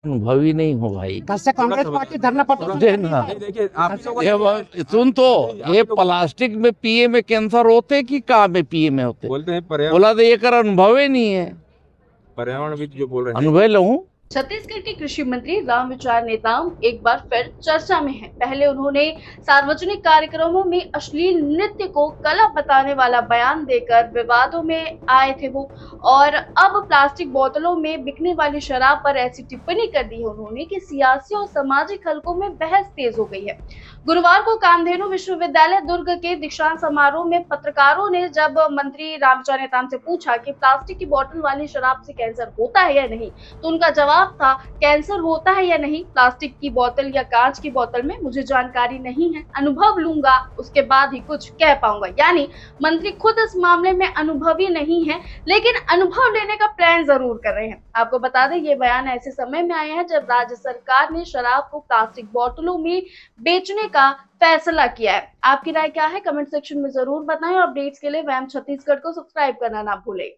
अनुभवी नहीं हो भाई। कल से कांग्रेस पार्टी धरना देखना देखिए आप सुन तो, ये प्लास्टिक में पिए में कैंसर होते कि का में पिए में होते? बोलते हैं पर्यावरण बोला तो ये कर अनुभव ही नहीं है। पर्यावरणविद जो बोल रहे हैं अनुभव लूं। छत्तीसगढ़ के कृषि मंत्री रामविचार नेताम एक बार फिर चर्चा में हैं। पहले उन्होंने सार्वजनिक कार्यक्रमों में अश्लील नृत्य को कला बताने वाला बयान देकर विवादों में आए थे वो, और अब प्लास्टिक बोतलों में बिकने वाली शराब पर ऐसी टिप्पणी कर दी है उन्होंने कि सियासी और सामाजिक हलकों में बहस तेज हो गई है। गुरुवार को कामधेनु विश्वविद्यालय दुर्ग के दीक्षांत समारोह में पत्रकारों ने जब मंत्री रामविचार नेताम से पूछा कि प्लास्टिक की बोतल वाली शराब से कैंसर होता है या नहीं, तो उनका जवाब था, कैंसर होता है या नहीं प्लास्टिक की बोतल या कांच की बोतल में मुझे जानकारी नहीं है, अनुभव लूंगा उसके बाद ही कुछ कह पाऊंगा। यानी मंत्री खुद इस मामले में अनुभवी नहीं है, लेकिन अनुभव लेने का प्लान जरूर कर रहे हैं। आपको बता दें, ये बयान ऐसे समय में आए हैं जब राज्य सरकार ने शराब को प्लास्टिक बोतलों में बेचने का फैसला किया है। आपकी राय क्या है? कमेंट सेक्शन में जरूर बताएं और अपडेट्स के लिए वैम छत्तीसगढ़ को सब्सक्राइब करना ना भूलें।